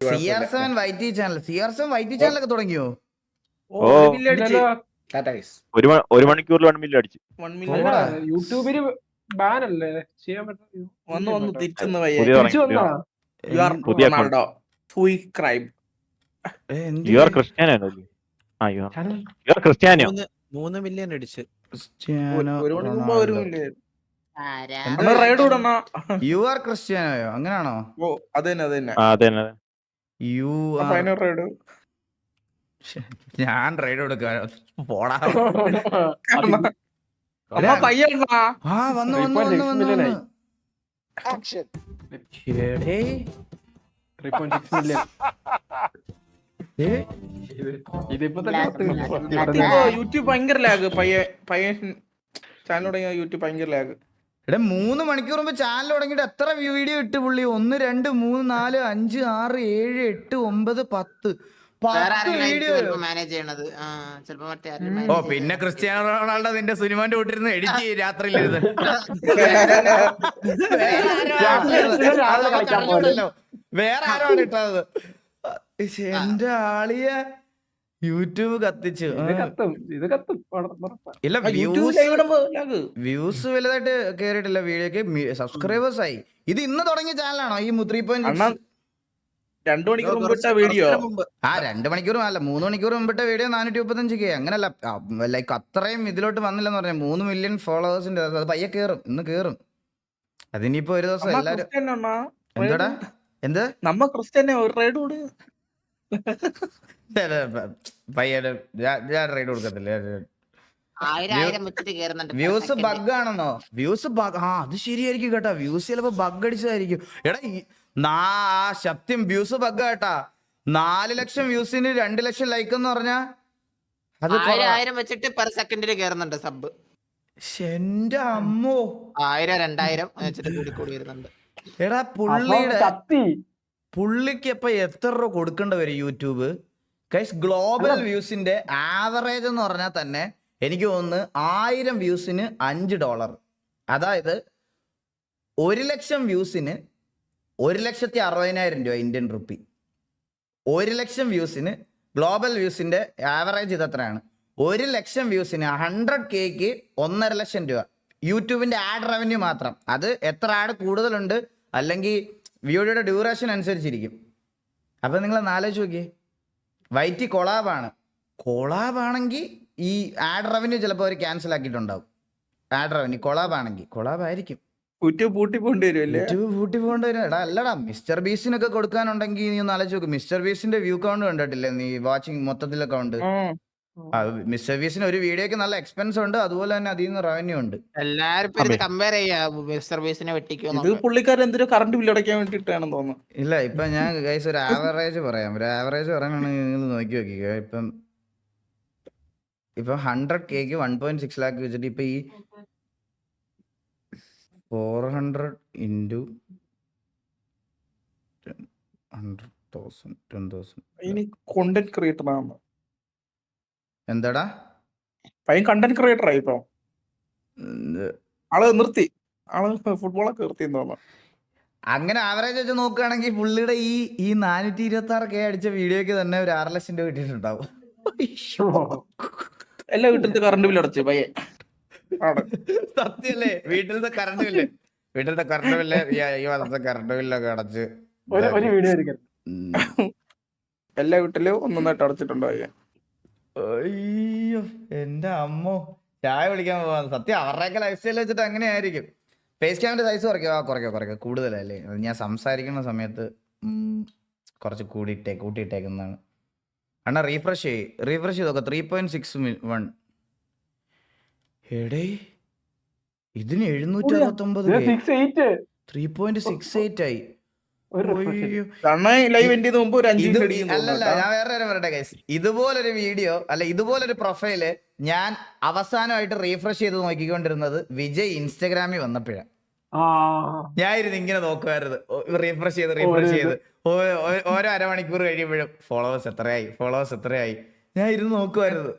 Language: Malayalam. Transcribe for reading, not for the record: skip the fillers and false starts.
CR7 YT channel CR7 YT ചാനലൊക്കെ തുടങ്ങിയോ? ഒരു മണിക്കൂറിൽ 1 മില്യൺ അടിച്ചു. യൂട്യൂബില് ബാൻ അല്ലേ ചെയ്യാൻ വന്നു തിരിച്ചെന്ന് പുതിയ ക്രിസ്ത്യാനിയോ 3 മില്യൺ അടിച്ച്. യു ആർ ക്രിസ്ത്യാനോയോ അങ്ങനാണോ? ഞാൻ റൈഡ് കൊടുക്കാനോ പോടാ. യൂട്യൂബ് ഭയങ്കര ലാഗ്. ചാനൽ തുടങ്ങിയ യൂട്യൂബ് ഭയങ്കര ലാഗ്. 3 മണിക്കൂർ മുമ്പ് ചാനൽ തുടങ്ങിയിട്ട് എത്ര വീഡിയോ ഇട്ട് പുള്ളി? 1 2 3 4 5 6 7 8 9 10 വീഡിയോ. ഓ പിന്നെ ക്രിസ്ത്യാനോ റൊണാൾഡോ നിന്റെ സിനിമാന്റെ കൂട്ടിരുന്ന് എഡിറ്റ് ചെയ്യും രാത്രിയിലിരുന്ന്. വേറെ ആരാണ് ഇട്ടത്? എന്റെ ആളിയ യൂട്യൂബ് കത്തിച്ചു. ഇല്ല വ്യൂസ് വലുതായിട്ട് കേറിയിട്ടില്ല വീഡിയോക്ക്. സബ്സ്ക്രൈബേഴ്സ് ആയി. ഇത് ഇന്ന് തുടങ്ങിയ ചാനലാണോ ഈ 3.6? 2 മണിക്കൂർ മുമ്പിട്ട വീഡിയോ. 2 മണിക്കൂറും അല്ല 3 മണിക്കൂർ മുമ്പിട്ട വീഡിയോ 435K. അങ്ങനല്ല, ലൈക്ക് അത്രയും ഇതിലോട്ട് വന്നില്ലെന്ന് പറഞ്ഞ 3 മില്യൺ ഫോളോവേഴ്സിന്റെ. അത് പയ്യെ കേറും, ഇന്ന് കേറും. അതിനിപ്പോ ഒരു ദിവസം എല്ലാരും എന്താടാ എന്ത് നമ്മ ക്രിസ്ത്യാനെ ഒരു റൈഡ് കൂടെ പയ്യ റൈഡ് കൊടുക്കത്തില്ല. വ്യൂസ് ബഗ് ആണെന്നോ? Views bug. അത് ശരിയായിരിക്കും കേട്ടാ. വ്യൂസ് ചിലപ്പോ ബഗ് അടിച്ചതായിരിക്കും. എടാ സത്യം വ്യൂസ് ബഗ് കേട്ടാ. 4 ലക്ഷം വ്യൂസിന് 2 ലക്ഷം ലൈക്ക് എന്ന് പറഞ്ഞാ അത് 1000 വെച്ചിട്ട് പെർ സെക്കൻഡിൽ കേറുന്നുണ്ട് സബ്. എന്റെ അമ്മോ 1000 2000 വെച്ചിട്ട് കൂടി വരുന്നുണ്ട്. എടാ പുള്ളിക്ക് ഇപ്പൊ എത്ര രൂപ കൊടുക്കേണ്ട വരും യൂട്യൂബ്? ഗൈസ് ഗ്ലോബൽ വ്യൂസിന്റെ ആവറേജ് എന്ന് പറഞ്ഞാൽ തന്നെ എനിക്ക് തോന്നുന്നു 1000 വ്യൂസിന് $5. അതായത് 1 ലക്ഷം വ്യൂസിന് 1,60,000 രൂപ ഇന്ത്യൻ റുപ്പി. 1 ലക്ഷം വ്യൂസിന് ഗ്ലോബൽ വ്യൂസിന്റെ ആവറേജ് ഇത് എത്രയാണ്? 1 ലക്ഷം വ്യൂസിന് 100Kക്ക് 1.5 ലക്ഷം രൂപ യൂട്യൂബിന്റെ ആഡ് റവന്യൂ മാത്രം. അത് എത്ര ആഡ് കൂടുതലുണ്ട് അല്ലെങ്കിൽ വീഡിയോയുടെ ഡ്യൂറേഷൻ അനുസരിച്ചിരിക്കും. അപ്പൊ നിങ്ങൾ ആലോചിച്ച് നോക്കിയേ, വൈറ്റി കൊളാബാണെങ്കിൽ ഈ ആഡ് റവന്യൂ ചിലപ്പോൾ അവർ ക്യാൻസൽ ആക്കിയിട്ടുണ്ടാവും. ആഡ് റവന്യൂ കൊളാബായിരിക്കും. യൂട്യൂബ് പൂട്ടി പോകേണ്ടി വരും. എടാ അല്ലടാ, മിസ്റ്റർ ബീസിനൊക്കെ കൊടുക്കാനുണ്ടെങ്കിൽ നീ ഒന്ന് ആലോചിച്ച് നോക്ക്. മിസ്റ്റർ ബീസിന്റെ വ്യൂ കൗണ്ട് കണ്ടിട്ടില്ലേ നീ? വാച്ചിങ് മൊത്തത്തിലെ കൗണ്ട്. മിസ്റ്റർ ബീസിന് ഒരു വീഡിയോക്ക് നല്ല എക്സ്പെൻസ് ഉണ്ട്, അതുപോലെ തന്നെ അതിൽ നിന്ന് റവന്യൂ ഉണ്ട്. പുള്ളിക്കാരൻ എന്തൊരു കറണ്ട് ബില്ല് അടയ്ക്കാൻ വേണ്ടിട്ടാണെന്ന് തോന്നുന്നു. ഇല്ല ഇപ്പൊ ഞാൻ ഗൈസ് ഒരു ആവറേജ് പറയാനാണെങ്കിൽ നിങ്ങൾ നോക്കി നോക്കിക്കോ. ഇപ്പൊ 100Kക്ക് 1.6 ലാക്ക് വെച്ചിട്ട് ഇപ്പൊ ഈ 400 into 100,000 10,000 ഇനി കോണ്ടന്റ് ക്രിയേറ്റർ ആണ്. എന്താടാ പയ്യൻ കണ്ടന്റ് ക്രിയേറ്റർ ആയി ഇപ്പൊ. ആള് നിർത്തി, ഫുട്ബോളൊക്കെ നിർത്തി തോന്നുന്നു. അങ്ങനെ ആവറേജ് വെച്ച് നോക്കുകയാണെങ്കിൽ പുള്ളിയുടെ ഈ 426K അടിച്ച വീഡിയോക്ക് തന്നെ ഒരു 6 ലക്ഷം രൂപ കിട്ടിയിട്ടുണ്ടാവും. എല്ലാ വീട്ടിലത്തെ കറണ്ട് ബില്ല് അടച്ചു പയ്യെ. സത്യല്ലേ? വീട്ടിലത്തെ കറണ്ട് ബില്ല് ഈ മാസത്തെ കറണ്ട് ബില്ലൊക്കെ അടച്ച് എല്ലാ വീട്ടിലും ഒന്നൊന്നായിട്ട് അടച്ചിട്ടുണ്ടോ? അയ്യോ എന്റെ അമ്മോ, ചായ വിളിക്കാൻ പോവാ. സത്യം അവരുടെയൊക്കെ ലൈഫ് സ്റ്റൈൽ വെച്ചിട്ട് അങ്ങനെ ആയിരിക്കും. ഫേസ് ക്യാമിന്റെ സൈസ് കുറയ്ക്കുക കൂടുതലല്ലേ? ഞാൻ സംസാരിക്കുന്ന സമയത്ത് കുറച്ച് കൂട്ടിയിട്ടേക്കുന്നതാണ്. അണ്ണാ റീഫ്രഷ് ചെയ്തൊക്കെ 3.61. എടേ ഇതിന് 769 3.68 ആയി. അല്ലല്ല, ഞാൻ വേറെ പറയട്ടെ ഗൈസ്. ഇതുപോലൊരു വീഡിയോ അല്ല ഇതുപോലൊരു പ്രൊഫൈല് ഞാൻ അവസാനമായിട്ട് റീഫ്രഷ് ചെയ്ത് നോക്കിക്കൊണ്ടിരുന്നത് വിജയ് ഇൻസ്റ്റഗ്രാമിൽ വന്നപ്പോഴാണ്. ഞാൻ ഇരുന്ന് ഇങ്ങനെ നോക്കുമായിരുന്നു, റീഫ്രഷ് ചെയ്ത് ഓരോ അരമണിക്കൂർ കഴിയുമ്പോഴും ഫോളോവേഴ്സ് എത്രയായി ഞാൻ ഇരുന്ന് നോക്കുമായിരുന്നു.